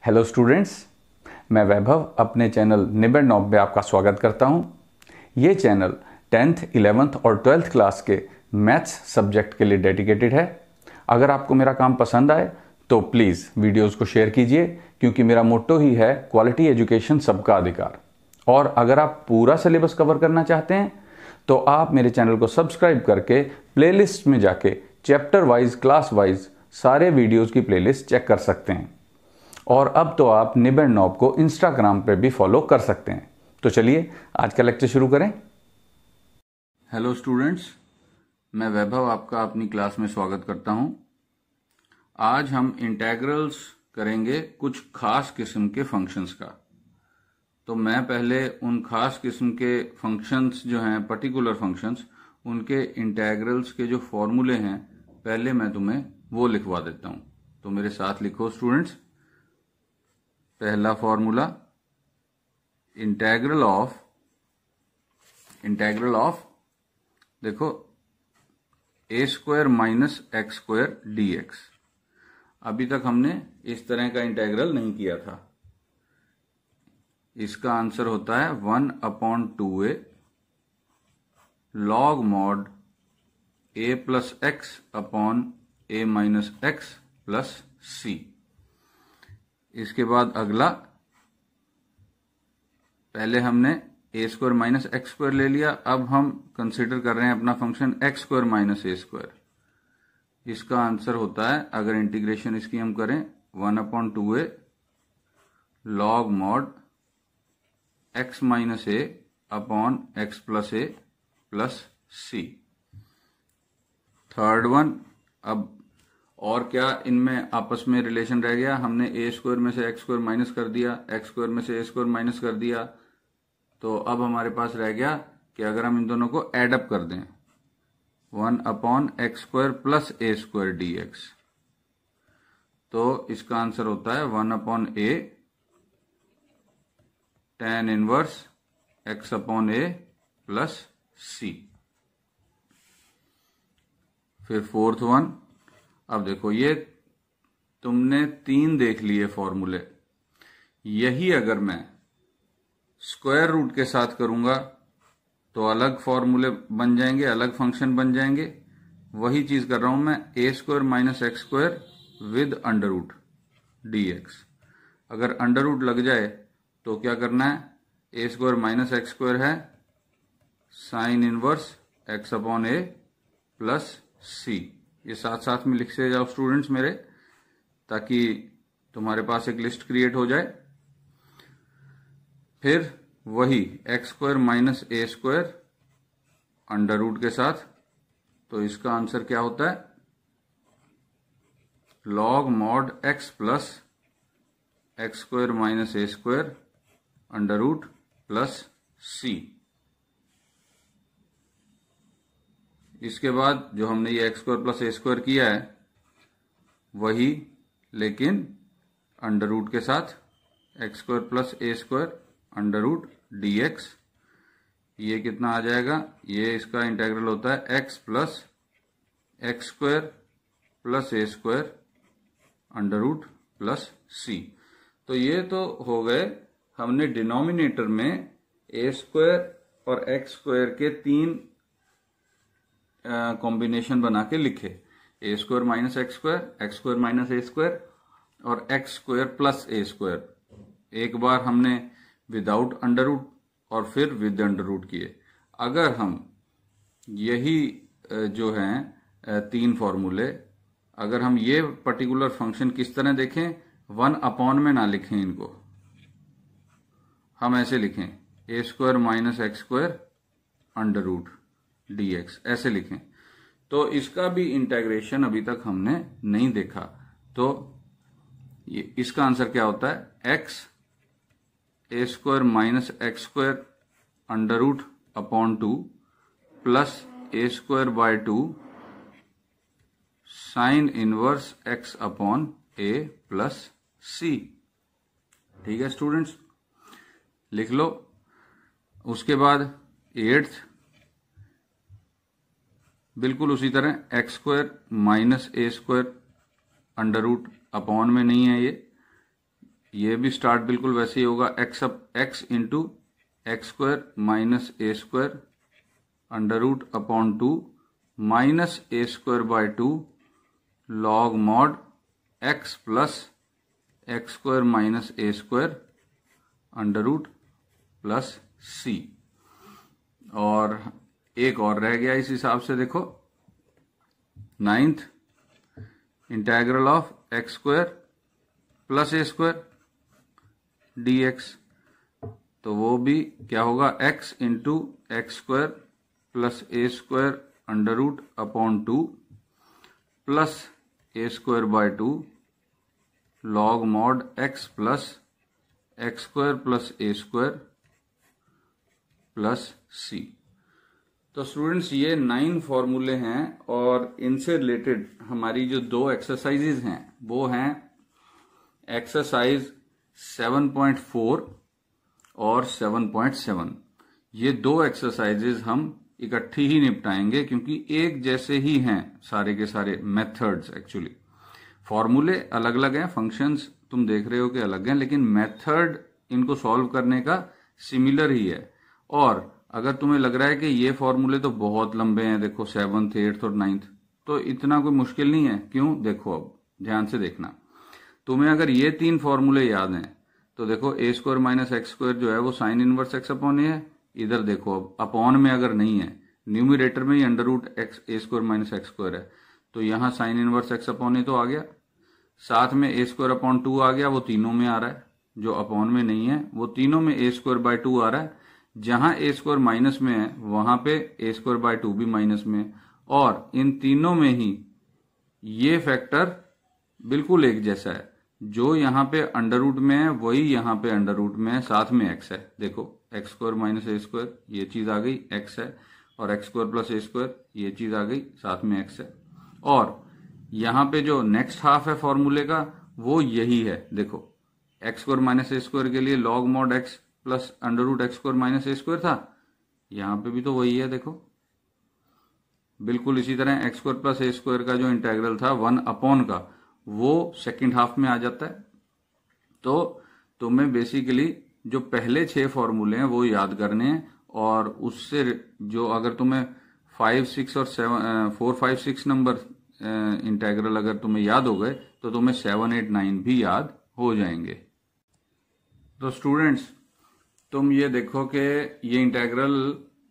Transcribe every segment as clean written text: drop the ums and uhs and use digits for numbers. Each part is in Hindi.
हेलो स्टूडेंट्स, मैं वैभव अपने चैनल निबेड़ नॉब में आपका स्वागत करता हूं। ये चैनल 10th, 11th और 12th क्लास के मैथ्स सब्जेक्ट के लिए डेडिकेटेड है। अगर आपको मेरा काम पसंद आए तो प्लीज़ वीडियोस को शेयर कीजिए, क्योंकि मेरा मोट्टो ही है क्वालिटी एजुकेशन सबका अधिकार। और अगर आप पूरा सिलेबस कवर करना चाहते हैं तो आप मेरे चैनल को सब्सक्राइब करके प्लेलिस्ट में जाके चैप्टर वाइज, क्लास वाइज सारे वीडियोस की प्लेलिस्ट चेक कर सकते हैं। और अब तो आप निबेड़ नॉब को इंस्टाग्राम पे भी फॉलो कर सकते हैं। तो चलिए आज का लेक्चर शुरू करें। हेलो स्टूडेंट्स, मैं वैभव आपका अपनी क्लास में स्वागत करता हूं। आज हम इंटेग्रल्स करेंगे कुछ खास किस्म के फंक्शंस का। तो मैं पहले उन खास किस्म के फंक्शंस जो हैं, पर्टिकुलर फंक्शंस, उनके इंटेग्रल्स के जो फॉर्मूले हैं पहले मैं तुम्हें वो लिखवा देता हूं। तो मेरे साथ लिखो स्टूडेंट्स। पहला फॉर्मूला, इंटेग्रल ऑफ देखो a square minus x square d x. अभी तक हमने इस तरह का इंटेग्रल नहीं किया था। इसका आंसर होता है 1/2a log mod a plus x upon a minus x plus c. इसके बाद अगला, पहले हमने a square minus x square ले लिया, अब हम कंसिडर कर रहे हैं अपना function x square minus a square. इसका आंसर होता है, अगर इंटीग्रेशन इसकी हम करें, 1/2a log mod x minus a upon x plus a plus c. Third one, अब और क्या इनमें आपस में रिलेशन रह गया? हमने ए स्क्वायर में से एक्स स्क्वायर माइनस कर दिया, एक्स स्क्वायर में से ए स्क्वायर माइनस कर दिया। तो अब हमारे पास रह गया कि अगर हम इन दोनों को एड अप कर दें, 1/x square plus a square d x, तो इसका आंसर होता है 1/a tan inverse x upon a plus c. फिर फोर्थ वन, अब देखो ये तुमने 3 देख लिए फॉर्मूले। यही अगर मैं स्क्वायर रूट के साथ करूंगा तो अलग फॉर्मूले बन जाएंगे, अलग फंक्शन बन जाएंगे। वही चीज कर रहा हूं मैं, a square minus x square with under root D x. अगर अंडर रूट लग जाए तो क्या करना है? A square minus x square है sine inverse x upon a plus c. ये साथ साथ में लिख से जाओ स्टूडेंट्स मेरे, ताकि तुम्हारे पास एक लिस्ट क्रिएट हो जाए। फिर वही x square minus a square under root के साथ, तो इसका आंसर क्या होता है? Log mod x plus x square minus a square under root plus c. इसके बाद जो हमने ये x square plus a square किया है वही, लेकिन अंडर रूट के साथ, x square plus a square under root D x. ये कितना आ जाएगा? ये इसका इंटेग्रल होता है x plus x square plus a square under root plus c. तो ये तो हो गए, हमने डिनोमिनेटर में ए स्क्वायर और एक्स स्क्वायर के 3 कॉम्बिनेशन बना के लिखे, a square minus x square, x square minus a square और x square plus a square. एक बार हमने विदाउट अंडर रूट और फिर विद अंडर रूट किए। अगर हम यही जो हैं 3 फॉर्मूले, अगर हम ये पर्टिकुलर फंक्शन किस तरह देखें, 1/, में ना लिखें इनको, हम ऐसे लिखें, a square minus x square under root D x, ऐसे लिखें। तो इसका भी इंटेग्रेशन अभी तक हमने नहीं देखा। तो ये इसका आंसर क्या होता है? X a square minus x square under root upon 2 plus a square by 2 sine inverse x upon a plus c. ठीक है स्टूडेंट्स, लिख लो। उसके बाद 8th, बिल्कुल उसी तरह x square minus a square under root upon में नहीं है ये, ये भी स्टार्ट बिल्कुल वैसे ही होगा, x into x square minus a square under root upon 2 minus a square by 2 log mod x plus x square minus a square under root plus c. और एक और रह गया इस हिसाब से, देखो 9th integral of x square plus a square dx, तो वो भी क्या होगा, x into x square plus a square under root upon 2 plus a square by 2 log mod x plus x square plus a square plus c. तो स्टूडेंट्स ये 9 फॉर्मूले हैं और इनसे रिलेटेड हमारी जो 2 एक्सरसाइजेज हैं वो हैं एक्सरसाइज 7.4 और 7.7। ये 2 एक्सरसाइजेज हम इकट्ठी ही निपटाएंगे क्योंकि एक जैसे ही हैं सारे के सारे मेथड्स। एक्चुअली फॉर्मूले अलग अलग हैं, फंक्शंस तुम देख रहे हो कि अलग हैं, लेकिन मेथड इनको सॉल्व करने का सिमिलर ही है। और अगर तुम्हें लग रहा है कि ये फॉर्मूले तो बहुत लंबे हैं, देखो 7th 8th और 9th, तो इतना कोई मुश्किल नहीं है। क्यों? देखो अब ध्यान से देखना, तुम्हें अगर ये 3 फॉर्मूले याद हैं तो देखो a square minus x square जो है वो साइन इनवर्स एक्स अपॉन ए है। इधर देखो अब अपॉन में अगर नहीं है, न्यूमिरेटर में ही under root x a square minus x square है, तो यहाँ साइन इनवर्स एक्स अपॉन ए तो आ गया, साथ में ए स्क्वायर अपॉन 2 आ गया, वो तीनों में आ रहा है। जो अपॉन में नहीं है वो तीनों में ए स्क्वायर बाय 2 आ रहा है। जहां ए स्क्वायर माइनस में है वहां पे ए स्क्वायर बाय 2 भी माइनस में है, और इन तीनों में ही ये फैक्टर बिल्कुल एक जैसा है। जो यहाँ पे अंडर रूट में है वही यहाँ पे अंडर रूट में है, साथ में एक्स है। देखो x square minus a square ये चीज आ गई, एक्स है, और x square plus a square ये चीज आ गई, साथ में एक्स है। और यहाँ पे जो नेक्स्ट हाफ है फॉर्मूले का वो यही है। देखो x square minus a square के लिए log mod x plus under root x square minus a square था, यहाँ पे भी तो वही है। देखो बिल्कुल इसी तरह x square plus a square का जो इंटेग्रल था 1 अपॉन का, वो सेकंड हाफ में आ जाता है। तो तुम्हें बेसिकली जो पहले 6 फॉर्मूले हैं वो याद करने हैं, और उससे जो अगर तुम्हें 5, 6 और 4, 5, 6 नंबर इंटेग्रल अगर तुम्हें याद हो गए तो तुम्हें 7, 8, 9 भी याद हो जाएंगे। तो स्टूडेंट्स तुम ये देखो कि ये इंटेग्रल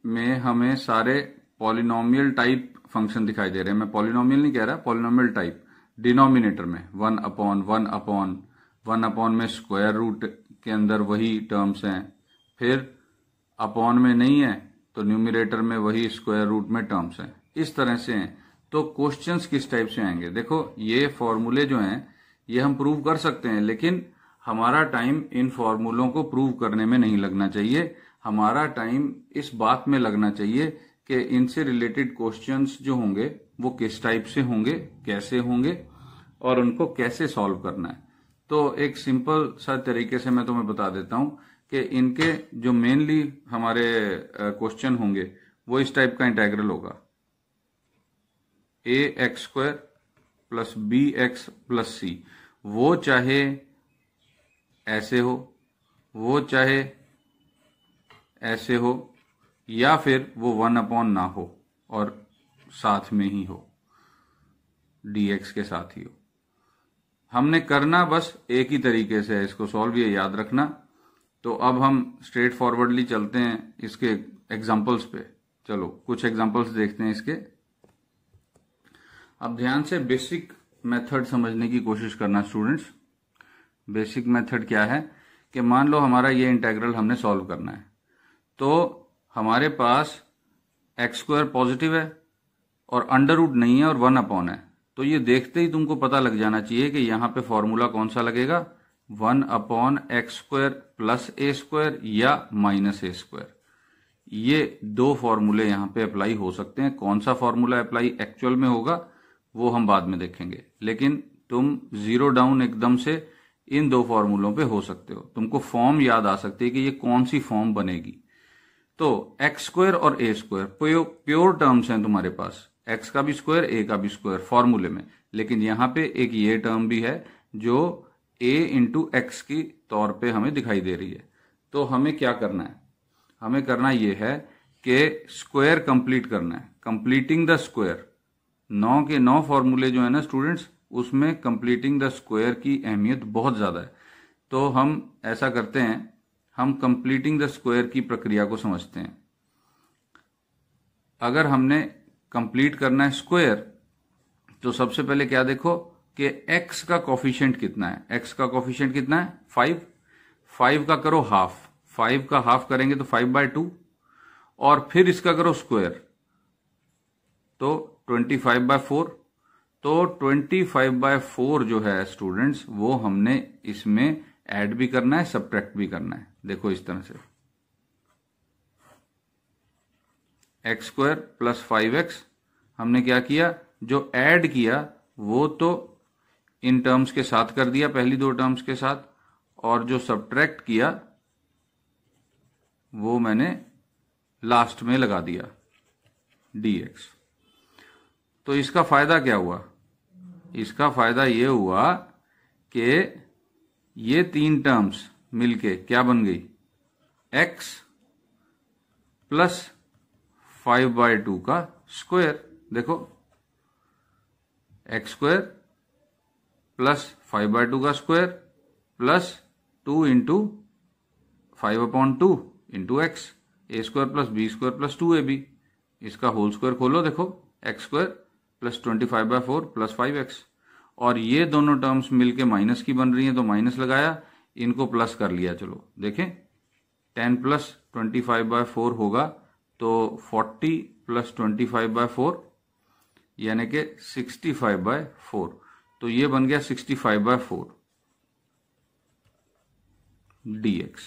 में हमें सारे पॉलिनोमियल टाइप फंक्शन दिखाई दे रहे हैं। मैं पॉलिनोमियल नहीं कह रहा, पॉलिनोमियल टाइप। डिनोमिनेटर में 1 अपॉन 1 अपॉन 1 अपॉन में स्क्वायर रूट के अंदर वही टर्म्स हैं, फिर अपॉन में नहीं है तो न्यूमिरेटर में वही स्क्वायर रूट में टर्म्स हैं, इस तरह से हैं। तो क्वेश्चंस किस टाइप से आएंगे? देखो ये फॉर्मूले जो हैं ये हम प्रूव कर सकते हैं, लेकिन हमारा टाइम इन फॉर्मूलों को प्रूव करने में नहीं लगना चाहिए। हमारा टाइम इस बात में लगना चाहिए कि इनसे रिलेटेड क्वेश्चंस जो होंगे वो किस टाइप से होंगे, कैसे होंगे, और उनको कैसे सॉल्व करना है। तो एक सिंपल सा तरीके से मैं तुम्हें बता देता हूं कि इनके जो मेनली हमारे क्वेश्चन होंगे वो इस टाइप का इंटेग्रल होगा, a x square plus b x plus c. वो चाहे ऐसे हो, वो चाहे ऐसे हो, या फिर वो 1 अपॉन ना हो और साथ में ही हो, dx के साथ ही हो। हमने करना बस एक ही तरीके से है इसको सॉल्व, ये याद रखना। तो अब हम स्ट्रेट फॉरवर्डली चलते हैं इसके एग्जांपल्स पे। चलो कुछ एग्जांपल्स देखते हैं इसके। अब ध्यान से बेसिक मेथड समझने की कोशिश करना स्टूडेंट्स। बेसिक मेथड क्या है कि मान लो हमारा ये इंटेग्रल हमने सॉल्व करना है, तो हमारे पास एक्स स्क्वायर पॉजिटिव है और अंडर रूट नहीं है और 1 अपॉन है। तो ये देखते ही तुमको पता लग जाना चाहिए कि यहाँ पे फॉर्मूला कौन सा लगेगा, 1 upon x square plus a square या माइनस ए स्क्वायर। ये 2 फॉर्मूले यहाँ पे अप्लाई हो सकते हैं। कौन सा फॉर्मूला अप्लाई एक्चुअल में होगा वो हम बाद में देखेंगे, लेकिन तुम जीरो डाउन एकदम से इन 2 फॉर्मूलों पे हो सकते हो। तुमको फॉर्म याद आ सकती है कि ये कौन सी फॉर्म बनेगी। तो एक्स स्क्वायर और ए स्क्वायर प्योर टर्म्स हैं तुम्हारे पास, एक्स का भी स्क्वायर ए का भी स्क्वायर फॉर्मूले में, लेकिन यहां पे एक ये टर्म भी है जो a इंटू एक्स की तौर पे हमें दिखाई दे रही है। तो हमें क्या करना है, हमें करना ये है कि स्क्वायर कंप्लीट करना है, कंप्लीटिंग द स्क्वायर। 9 के 9 फॉर्मूले जो है ना स्टूडेंट्स, उसमें कंप्लीटिंग द स्क्वायर की अहमियत बहुत ज़्यादा है। तो हम ऐसा करते हैं, हम कंप्लीटिंग द स्क्वायर की प्रक्रिया को समझते हैं। अगर हमने कंप्लीट करना है स्क्वायर, तो सबसे पहले क्या देखो कि x का कोफिशिएंट कितना है। x का कोफिशिएंट कितना है 5। 5 का करो हाफ, 5 का हाफ करेंगे तो 5/2, और फिर इसका करो स्क्वायर तो 25/4। तो 25/4 जो है स्टूडेंट्स, वो हमने इसमें ऐड भी करना है, सब्ट्रैक्ट भी करना है। देखो इस तरह से x² प्लस 5x हमने क्या किया, जो ऐड किया वो तो इन टर्म्स के साथ कर दिया, पहली 2 टर्म्स के साथ, और जो सब्ट्रैक्ट किया वो मैंने लास्ट में लगा दिया dx। तो इसका फायदा क्या हुआ, इसका फायदा ये हुआ कि ये 3 टर्म्स मिलके क्या बन गई, x प्लस 5/2 का स्क्वायर। देखो x² प्लस 5/2 का square plus 2 into 5/2 into x, a² plus b² plus 2ab, इसका होल स्क्वायर खोलो, देखो x² प्लस 25/4 प्लस 5x। और ये दोनों टर्म्स मिलके माइनस की बन रही हैं, तो माइनस लगाया, इनको प्लस कर लिया। चलो देखें, 10 प्लस 25/4 होगा तो 40 प्लस 25/4 यानी कि 65/4। तो ये बन गया 65/4 dx।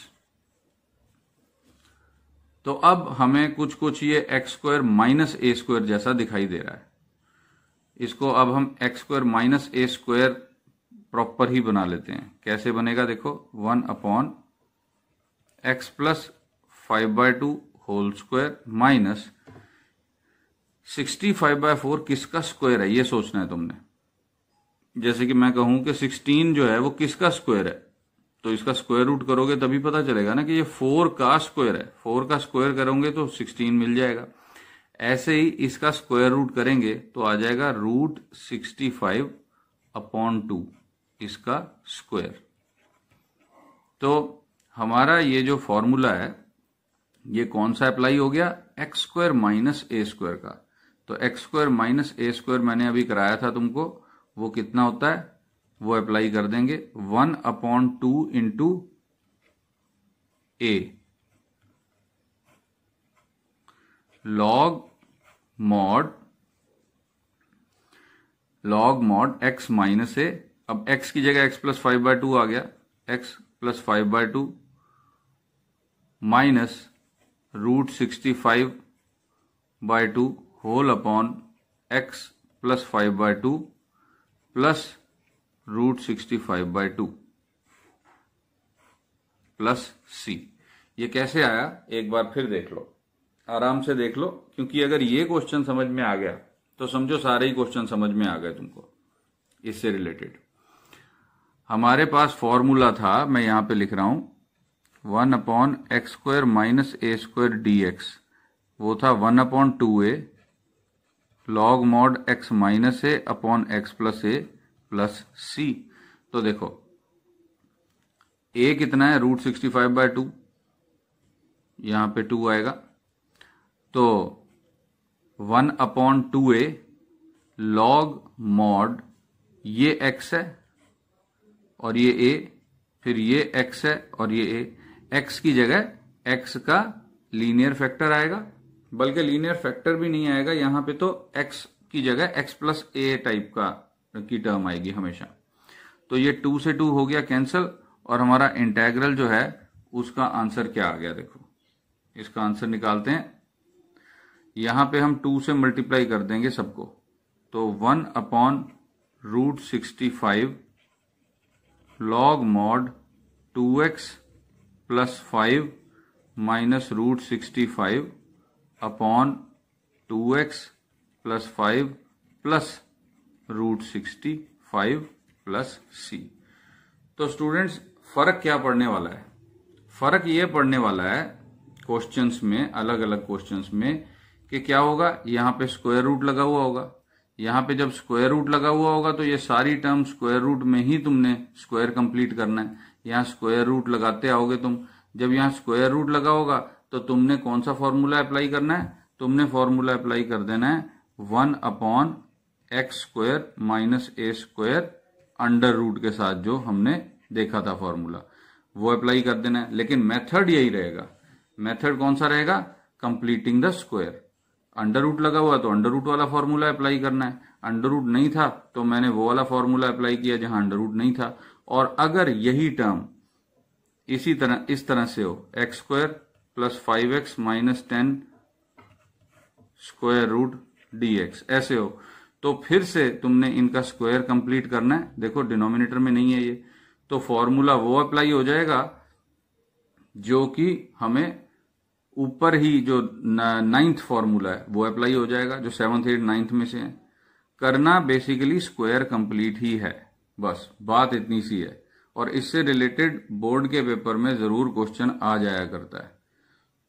तो अब हमें कुछ कुछ ये x² माइनस a² जैसा दिखाई दे रहा है। इसको अब हम x² माइनस a² प्रॉपर ही बना लेते हैं। कैसे बनेगा देखो, 1/x plus 5/2 whole square minus 65/4 किसका स्क्वायर है, ये सोचना है तुमने। जैसे कि मैं कहूं कि 16 जो है वो किसका स्क्वायर है, तो इसका स्क्वायर रूट करोगे तभी पता चलेगा ना कि ये 4 का स्क्वायर है। 4 का स्क्वायर करोगे तो 16 मिल जाएगा। ऐसे ही इसका स्क्वायर रूट करेंगे तो आ जाएगा √65/2 इसका स्क्वायर। तो हमारा ये जो फॉर्मूला है ये कौन सा अप्लाई हो गया, x² माइनस a² का। तो x² माइनस a² मैंने अभी कराया था तुमको, वो कितना होता है वो अप्लाई कर देंगे, 1/2 into a log mod x minus a। अब x की जगह x प्लस 5/2 आ गया, x plus 5/2 minus √65/2 whole upon x plus 5/2 plus √65/2 plus c। ये कैसे आया एक बार फिर देख लो, आराम से देख लो, क्योंकि अगर ये क्वेश्चन समझ में आ गया तो समझो सारे ही क्वेश्चन समझ में आ गए तुमको। इससे रिलेटेड हमारे पास फॉर्मूला था, मैं यहां पे लिख रहा हूं, 1/x² माइनस a² dx, वो था 1/2a log mod x minus a upon x plus a plus c। तो देखो a कितना है, √65/2, यहां पे 2 आएगा, तो 1/2a लॉग मॉड ये x है और ये a, फिर ये x है और ये a। x की जगह x का लीनियर फैक्टर आएगा, बल्कि लीनियर फैक्टर भी नहीं आएगा, यहां पे तो x की जगह x प्लस a टाइप की टर्म आएगी हमेशा। तो ये 2 से 2 हो गया कैंसिल, और हमारा इंटेग्रल जो है उसका आंसर क्या आ गया, देखो इसका आंसर निकालते हैं। यहां पे हम 2 से मल्टीप्लाई कर देंगे सबको, तो 1/√65 log mod 2x plus 5 minus √65 upon 2x plus 5 plus √65 plus c। तो स्टूडेंट्स फर्क क्या पड़ने वाला है? फर्क ये पड़ने वाला है क्वेश्चंस में, अलग अलग क्वेश्चंस में, कि क्या होगा, यहाँ पे स्क्वायर रूट लगा हुआ होगा। यहाँ पे जब स्क्वायर रूट लगा हुआ होगा तो ये सारी टर्म स्क्वायर रूट में ही तुमने स्क्वायर कंप्लीट करना है। यहाँ स्क्वायर रूट लगाते आओगे तुम। जब यहाँ स्क्वायर रूट लगा होगा तो तुमने कौन सा फॉर्मूला अप्लाई करना है? तुमने फॉर्मूला अप्लाई कर देना है 1/x² minus a² under root के साथ, जो हमने देखा था फॉर्मूला, वो अप्लाई कर देना है। लेकिन मेथड यही रहेगा। मेथड कौन सा रहेगा? Completing the square. Under root लगा हुआ तो अंडर रूट वाला फॉर्मूला अप्लाई करना है। अंडर रूट नहीं था तो मैंने वो वाला फॉर्मूला अप्लाई किया जहां अंडर रूट नहीं था। और अगर यही टर्म इसी तरह, इस तरह से हो, x² + 5x - 10 square root dx ऐसे हो, तो फिर से तुमने इनका स्क्वायर कंप्लीट करना है। देखो डिनोमिनेटर में नहीं है ये, तो फॉर्मूला वो अप्लाई हो जाएगा जो कि हमें ऊपर ही जो 9th फॉर्मूला है वो अप्लाई हो जाएगा, जो 7th 8th 9th में से है। करना बेसिकली स्क्वायर कंप्लीट ही है, बस बात इतनी सी है। और इससे रिलेटेड बोर्ड के पेपर में जरूर क्वेश्चन आ जाया करता है।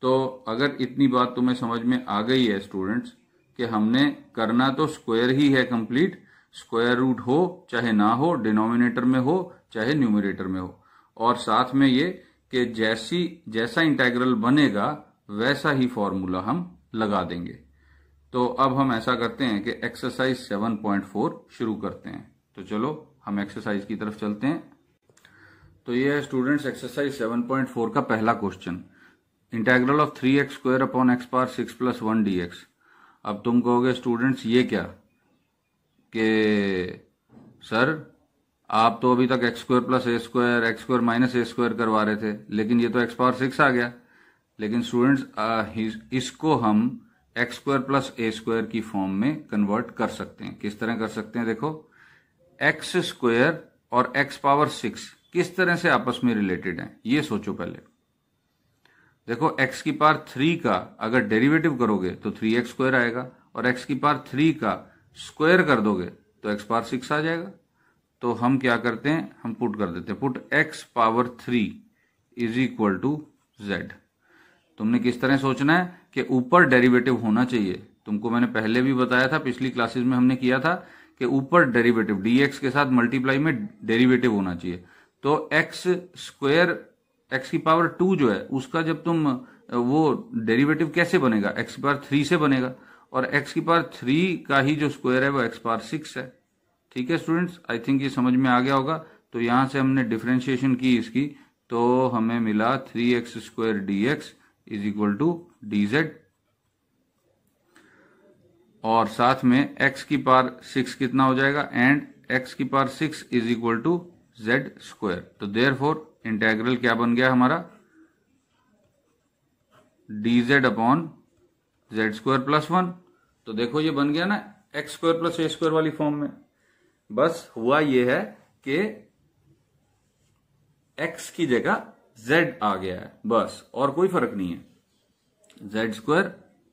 तो अगर इतनी बात तुम्हें समझ में आ गई है स्टूडेंट्स कि हमने करना तो स्क्वायर ही है कंप्लीट, स्क्वायर रूट हो चाहे ना हो, डिनोमिनेटर में हो चाहे न्यूमरेटर में हो, और साथ में ये कि जैसा इंटेग्रल बनेगा वैसा ही फॉर्मूला हम लगा देंगे। तो अब हम ऐसा करते हैं कि एक्सरसाइज 7.4 शुरू करते हैं। तो चलो हम एक्सरसाइज की तरफ चलते हैं। तो ये है स्टूडेंट्स एक्सरसाइज 7.4 का पहला question, integral of 3x² upon x⁻6 + 1 dx। अब तुम कहोगे स्टूडेंट्स ये क्या, कि सर आप तो अभी तक x² + a², x² - a² करवा रहे थे, लेकिन ये तो x⁻6 आ गया। लेकिन स्टूडेंट्स इसको हम x² + a² की फॉर्म में कन्वर्ट कर सकते हैं। किस तरह कर सकते हैं? देखो, x² और x⁻6 किस तरह से आपस में रिलेटेड हैं, ये सोचो पहले। देखो x⁻3 का अगर डेरिवेटिव करोगे तो 3x² आएगा, और x⁻3 का स्क्वायर कर दोगे तो x⁻6 आ जाएगा। तो हम क्या करते हैं, हम पुट कर देते हैं, पुट x⁻3 = z। तुमने किस तरह सोचना है कि ऊपर डेरिवेटिव होना चाहिए। तुमको मैंने पहले भी बताया था, पिछली क्लासेस में हमने किया था कि ऊपर डेरिवेटिव dx के साथ मल्टीप्लाई में डेरिवेटिव होना चाहिए। तो x² जो है उसका जब तुम वो डेरिवेटिव कैसे बनेगा, x⁻3 से बनेगा, और x⁻3 का ही जो स्क्वायर है वो x⁻6 है। ठीक है स्टूडेंट्स, आई थिंक ये समझ में आ गया होगा। तो यहां से हमने डिफरेंशिएशन की इसकी, तो हमें मिला 3x² dx = dz, और साथ में x⁻6 कितना हो जाएगा, एंड x⁻6 = z²। तो देयरफॉर इंटेग्रल क्या बन गया हमारा, dz अपॉन z² + 1। तो देखो ये बन गया ना x² + a² वाली फॉर्म में। बस हुआ ये है कि x की जगह z आ गया है, बस, और कोई फर्क नहीं है। z²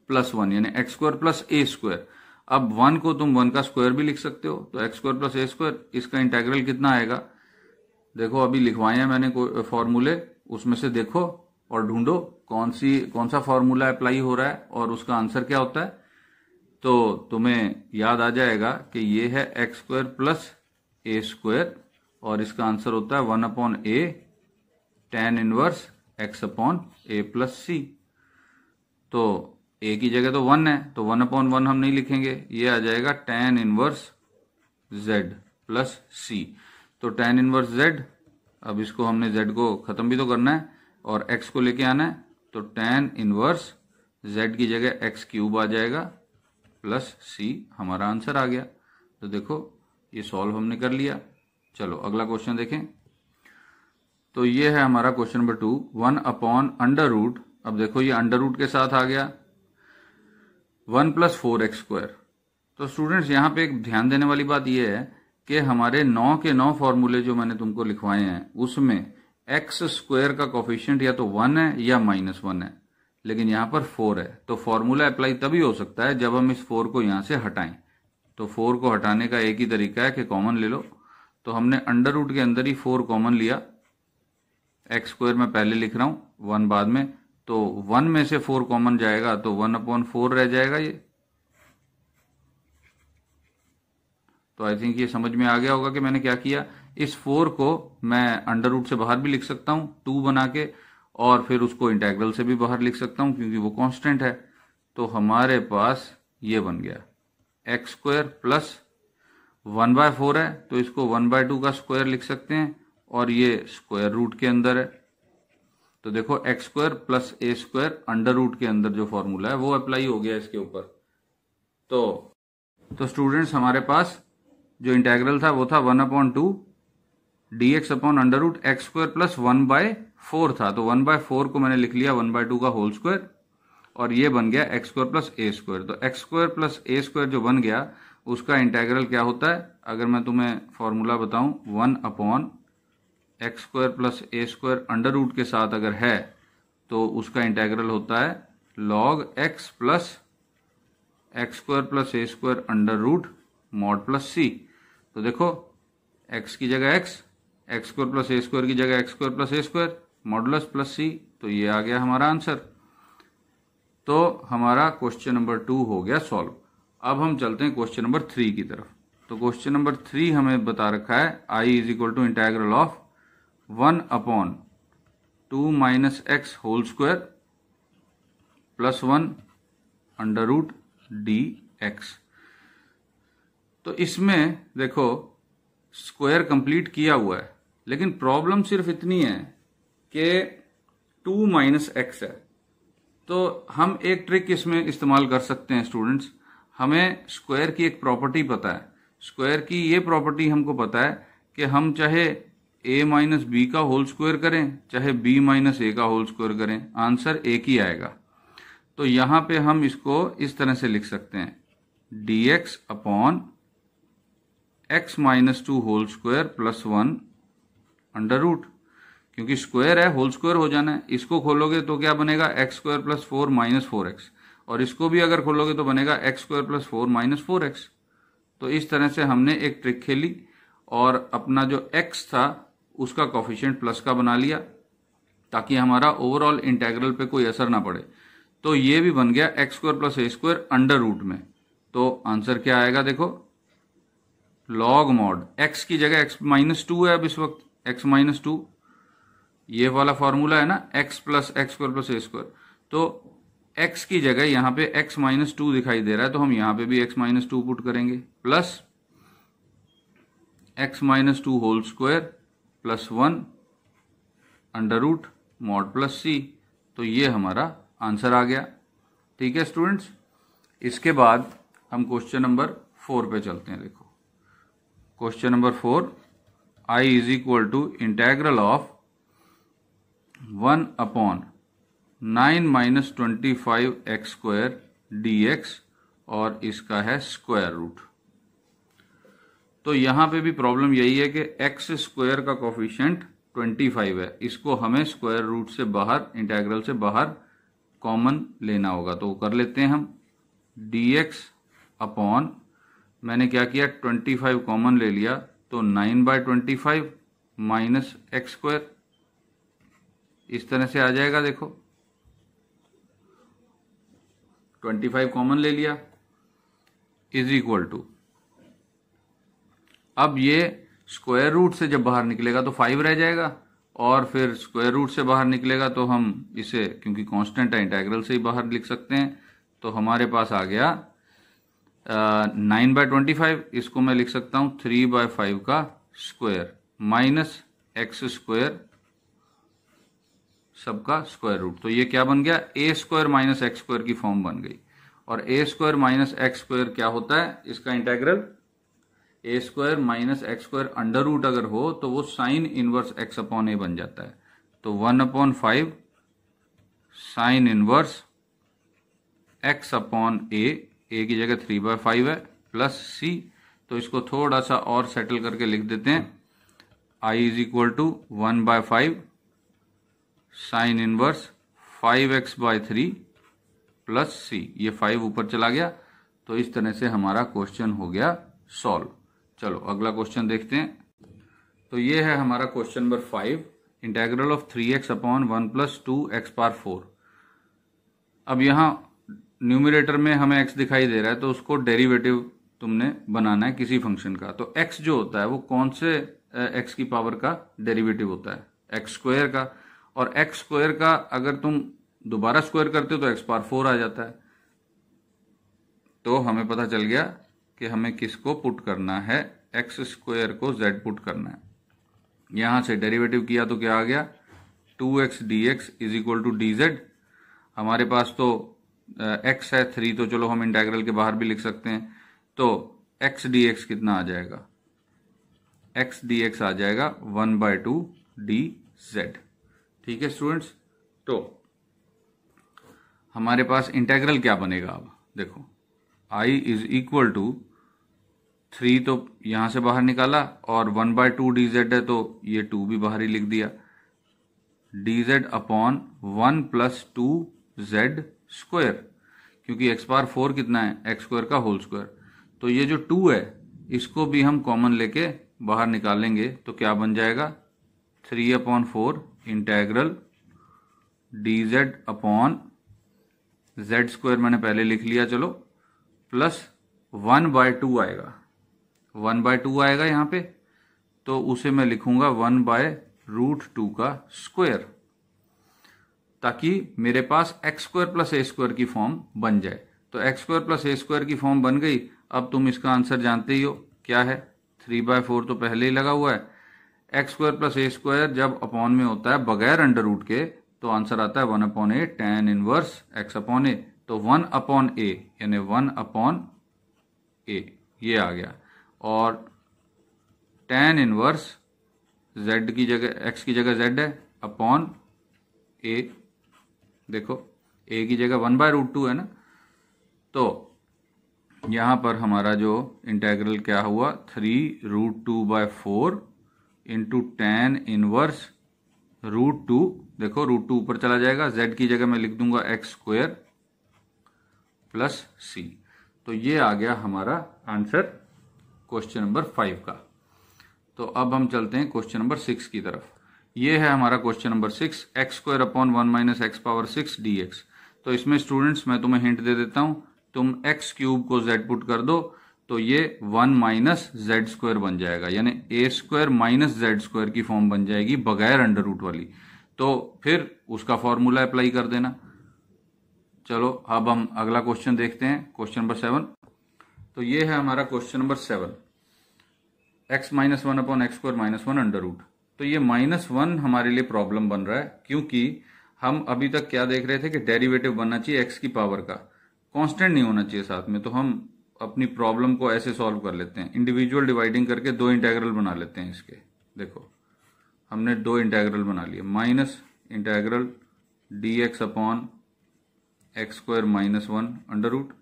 + 1 यानी x² + a²। अब 1 को तुम 1 का स्क्वायर भी लिख सकते हो, तो x² + a², इसका इंटेग्रल कितना आएगा। देखो अभी लिखवाए हैं मैंने फॉर्मूले, उसमें से देखो और ढूंढो कौन सा फॉर्मूला अप्लाई हो रहा है और उसका आंसर क्या होता है। तो तुम्हें याद आ जाएगा कि ये है x² + a², और इसका आंसर होता है 1/a tan 1 x/a + c। तो a की जगह तो 1 है, तो 1/1 हम नहीं लिखेंगे, ये आ जाएगा tan 1 z + c। तो tan 1 z, अब इसको हमने z को खत्म भी तो करना है और x को लेके आना है, तो tan 1 z की जगह x³ आ जाएगा + c, हमारा आंसर आ गया। तो देखो ये सॉल्व हमने कर लिया। चलो अगला क्वेश्चन देखें। तो ये है हमारा क्वेश्चन नंबर 2, 1/√। अब देखो ये अंडर रूट के साथ आ गया, 1 + 4x²। तो स्टूडेंट्स यहाँ पे एक ध्यान देने वाली बात यह है कि हमारे 9 के 9 फॉर्मूले जो मैंने तुमको लिखवाए हैं उसमें x² का कोफिशिएंट या तो 1 है या -1 है, लेकिन यहाँ पर 4 है। तो फॉर्मूला अप्लाई तभी हो सकता है जब हम इस 4 को यहाँ से हटाएं। तो 4 को हटाने का एक ही तरीका है कि कॉमन ले लो। तो हमने अंडर रूट के अंदर ही 4 कॉमन लिया, एक्स स्क्वायर मैं पहले लिख रहा हूं, 1 बाद में, तो 1 में से 4 कॉमन जाएगा तो 1/4 रह जाएगा ये। तो आई थिंक ये समझ में आ गया होगा कि मैंने क्या किया। इस 4 को मैं अंडर रूट से बाहर भी लिख सकता हूं 2 बना के, और फिर उसको इंटेग्रल से भी बाहर लिख सकता हूं क्योंकि वो कांस्टेंट है। तो हमारे पास ये बन गया एक्स स्क्वायर प्लस 1/4 है तो इसको 1/2 का स्क्वायर लिख सकते हैं, और ये स्क्वायर रूट के अंदर है। तो देखो x square plus a square under root के अंदर जो फॉर्मूला है वो अप्लाई हो गया इसके ऊपर। तो स्टूडेंट्स हमारे पास जो इंटेग्रल था वो था 1/2 dx upon under root x square plus 1/4 था। तो 1/4 को मैंने लिख लिया 1/2 का होल स्क्वायर, और ये बन गया x square plus a square. तो x square plus a square जो बन गया उसका इंटेग्रल क्या होता है, अगर मैं तुम्हें फॉर्मूला बताऊं, 1 x square plus a square under root के साथ अगर है तो उसका इंटेग्रल होता है log x plus x square plus a square under root mod plus c. तो देखो x की जगह x square plus a square की जगह x square plus a square modulus plus c. तो ये आ गया हमारा आंसर। तो हमारा क्वेश्चन नंबर 2 हो गया सॉल्व। अब हम चलते हैं क्वेश्चन नंबर 3 की तरफ। तो क्वेश्चन नंबर 3 हमें बता रखा है I is equal to integral of 1/2 minus X whole square plus 1 under root D x. तो इसमें देखो स्क्वायर कंप्लीट किया हुआ है, लेकिन प्रॉब्लम सिर्फ इतनी है कि 2 माइनस एक्स है। तो हम एक ट्रिक इसमें इस्तेमाल कर सकते हैं स्टूडेंट्स। हमें स्क्वायर की एक प्रॉपर्टी पता है। स्क्वायर की ये प्रॉपर्टी हमको पता है कि हम चाहे a माइनस बी का होल स्क्वायर करें चाहे b माइनस ए का होल स्क्वायर करें, आंसर एक ही आएगा। तो यहां पे हम इसको इस तरह से लिख सकते हैं dx upon x minus 2 whole square plus 1 under root, क्योंकि स्क्वायर है होल स्क्वायर हो जाना है। इसको खोलोगे तो क्या बनेगा x square plus 4 minus 4x, और इसको भी अगर खोलोगे तो बनेगा x square plus 4 minus 4x। तो इस तरह से हमने एक ट्रिक खेली और अपना जो x था उसका कोफिशिएंट प्लस का बना लिया ताकि हमारा ओवरऑल इंटेग्रल पे कोई असर ना पड़े। तो ये भी बन गया x square plus a square under root में। तो आंसर क्या आएगा देखो, लॉग मॉड x की जगह x माइनस 2 है अब इस वक्त, x माइनस 2 ये वाला फॉर्मूला है ना, x plus x square plus a square. तो x की जगह यहां पे x माइनस 2 दिखाई दे रहा है तो हम यहां पे भी x माइनस 2 पुट करेंगे, plus x minus 2 whole square plus 1 under root mod plus c. तो ये हमारा आंसर आ गया। ठीक है स्टूडेंट्स, इसके बाद हम क्वेश्चन नंबर 4 पे चलते हैं। देखो question number 4, I is equal to integral of 1/9 minus 25 x square dx, और इसका है स्क्वायर रूट। तो यहां पे भी प्रॉब्लम यही है कि एक्स स्क्वायर का कोफिशिएंट 25 है, इसको हमें स्क्वायर रूट से बाहर, इंटेग्रल से बाहर कॉमन लेना होगा। तो कर लेते हैं हम dx अपॉन, मैंने क्या किया 25 कॉमन ले लिया तो 9/25 माइनस एक्स स्क्वायर, इस तरह से आ जाएगा। देखो 25 कॉमन ले लिया इज इक्वल टू, अब ये स्क्वायर रूट से जब बाहर निकलेगा तो 5 रह जाएगा, और फिर स्क्वायर रूट से बाहर निकलेगा तो हम इसे, क्योंकि कांस्टेंट है, इंटेग्रल से ही बाहर लिख सकते हैं। तो हमारे पास आ गया 9/25, इसको मैं लिख सकता हूं 3/5 का स्क्वायर माइनस एक्स स्क्वायर सबका स्क्वायर रूट। तो ये क्या बन गया, a square minus x square की फॉर्म बन गई। और a square minus x square क्या होता है, इसका integral a square minus x square under root अगर हो तो वो sine inverse x upon a बन जाता है। तो 1/5 sine inverse x upon a की जगह 3/5 है, प्लस सी। तो इसको थोड़ा सा और सेटल करके लिख देते हैं, I is equal to 1/5 sine inverse 5x/3 plus c. ये 5 ऊपर चला गया। तो इस तरह से हमारा क्वेश्चन हो गया सॉल्व। चलो अगला क्वेश्चन देखते हैं। तो ये है हमारा question number 5, integral of 3x upon 1 plus 2x power 4। अब यहाँ न्यूमरेटर में हमें x दिखाई दे रहा है, तो उसको डेरिवेटिव तुमने बनाना है किसी फंक्शन का। तो x जो होता है वो कौन से x की पावर का डेरिवेटिव होता है? x स्क्वायर का। और x स्क्वायर का अगर तुम दोबारा स्क्वायर करते हो तो x पावर 4 आ जाता है। तो हमें पता चल गया कि हमें किसको पुट करना है, x स्क्वायर को z पुट करना है। यहां से डेरिवेटिव किया तो क्या आ गया, 2x dx is equal to dz। हमारे पास तो x है 3, तो चलो हम इंटेग्रल के बाहर भी लिख सकते हैं। तो x dx कितना आ जाएगा, x dx आ जाएगा 1/2 dz। ठीक है स्टूडेंट्स, तो हमारे पास इंटेग्रल क्या बनेगा? अब देखो I इज इक्वल टू 3 तो यहां से बाहर निकाला, और 1/2 dz है तो ये 2 भी बाहर ही लिख दिया, dz upon 1 plus 2z square, क्योंकि x पावर 4 कितना है, x स्क्वायर का होल स्क्वायर। तो ये जो 2 है इसको भी हम कॉमन लेके बाहर निकालेंगे, तो क्या बन जाएगा, 3/4 integral dz upon z square मैंने पहले लिख लिया, चलो, प्लस 1/2 आएगा, 1/2 आएगा यहाँ पे, तो उसे मैं लिखूंगा 1/√2 का स्क्वायर, ताकि मेरे पास x square plus a square की फॉर्म बन जाए। तो x square plus a square की फॉर्म बन गई। अब तुम इसका आंसर जानते ही हो क्या है, 3/4 तो पहले ही लगा हुआ है। x square plus a square जब अपॉन में होता है बगैर अंडर रूट के, तो आंसर आता है 1/a tan inverse x upon a। तो 1/a यानी 1/a ये आ गया, और tan इनवर्स z की जगह, x की जगह z है, अपॉन a, देखो a की जगह 1/√2 है ना। तो यहां पर हमारा जो इंटेग्रल क्या हुआ, 3√2/4 इंटू tan इनवर्स √2, देखो √2 ऊपर चला जाएगा, z की जगह मैं लिख दूंगा x स्क्वायर प्लस c। तो ये आ गया हमारा आंसर क्वेश्चन नंबर 5 का। तो अब हम चलते हैं क्वेश्चन नंबर 6 की तरफ। ये है हमारा question number 6, x square upon 1 minus x power 6 dx। तो इसमें स्टूडेंट्स मैं तुम्हें हिंट दे देता हूं, तुम x क्यूब को z पुट कर दो तो ये 1 माइनस जेड स्क्वायर बन जाएगा, यानी a square minus Z square की फॉर्म बन जाएगी बगैर अंडर रूट वाली। तो फिर उसका फॉर्मूला अप्लाई कर देना। चलो अब हम अगला क्वेश्चन देखते हैं, क्वेश्चन नंबर 7। तो ये है हमारा question number 7, x minus 1 upon x square minus 1 under root. तो ये -1 हमारे लिए प्रॉब्लम बन रहा है, क्योंकि हम अभी तक क्या देख रहे थे कि डेरिवेटिव बनना चाहिए x की पावर का, कांस्टेंट नहीं होना चाहिए साथ में। तो हम अपनी प्रॉब्लम को ऐसे सॉल्व कर लेते हैं, इंडिविजुअल डिवाइडिंग करके 2 इंटेग्रल बना लेते हैं इसके। देखो हमने 2 इंटेग्रल बना लिए, minus integral dx upon x square minus 1 under root.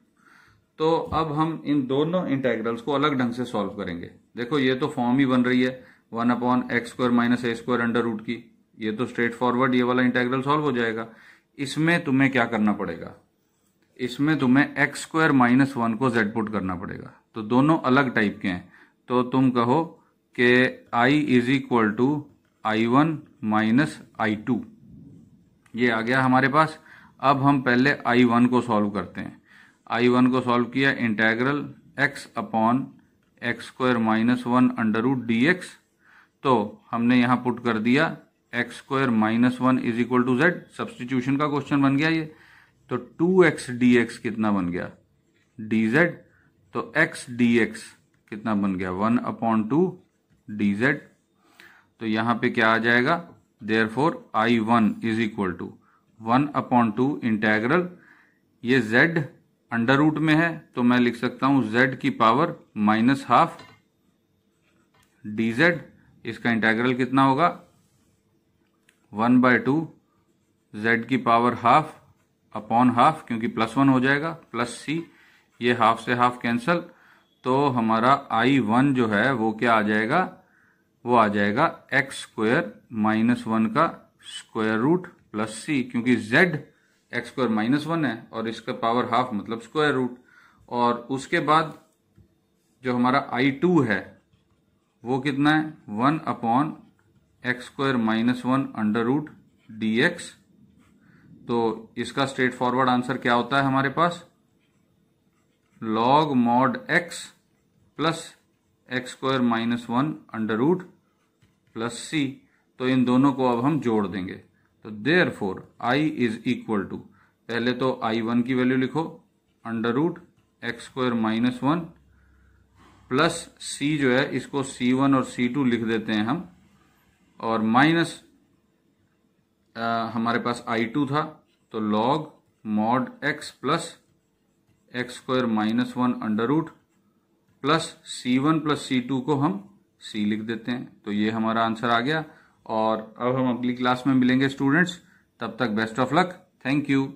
तो अब हम इन दोनों इंटेग्रल्स को अलग ढंग से सॉल्व करेंगे। देखो ये तो फॉर्म ही बन रही है 1 upon x square minus a square under root की, ये तो स्ट्रेट फॉरवर्ड ये वाला इंटेग्रल सॉल्व हो जाएगा। इसमें तुम्हें क्या करना पड़ेगा, इसमें तुम्हें एक्स स्क्वायर माइनस 1 को जेड पुट करना पड़ेगा। तो दोनों अलग टाइप के हैं, तो तुम कहो कि i is equal to i1 minus i2, ये आ गया हमारे पास। अब हम पहले i1 को सॉल्व करते हैं। i1 को सॉल्व किया, integral x upon x square minus 1 under root dx। तो हमने यहां पुट कर दिया x square minus 1 is equal to z, substitution का क्वेश्चन बन गया ये। तो 2x dx कितना बन गया, dz। तो x dx कितना बन गया, 1/2 dz। तो यहां पे क्या आ जाएगा, therefore i1 is equal to 1/2 integral, ये z अंडर रूट में है तो मैं लिख सकता हूं z की पावर -12 dz। इसका इंटेग्रल कितना होगा, 1/2 z की पावर हाफ अपॉन हाफ, क्योंकि +1 हो जाएगा, प्लस c, ये हाफ से हाफ कैंसल। तो हमारा i1 जो है वो क्या आ जाएगा, वो आ जाएगा एक्स स्क्वायर माइनस 1 का स्क्वायर रूट प्लस c, क्योंकि z एक्स स्क्वायर माइनस 1 है और इसका पावर हाफ मतलब स्क्वायर रूट। और उसके बाद जो हमारा i2 है वो कितना है 1/(x²-1)√dx। तो इसका स्ट्रेट फॉरवर्ड आंसर क्या होता है हमारे पास, log mod x plus (x²-1)√c। तो इन दोनों को अब हम जोड़ देंगे। तो therefore i is equal to, पहले तो i1 की वैल्यू लिखो (x²-1) प्लस c जो है इसको c1 और c2 लिख देते हैं हम, और माइनस हमारे पास i2 था तो log mod x plus (x²-1) plus c1 plus c2 को हम c लिख देते हैं। तो ये हमारा आंसर आ गया। और अब हम अगली क्लास में मिलेंगे स्टूडेंट्स, तब तक best of luck, thank you.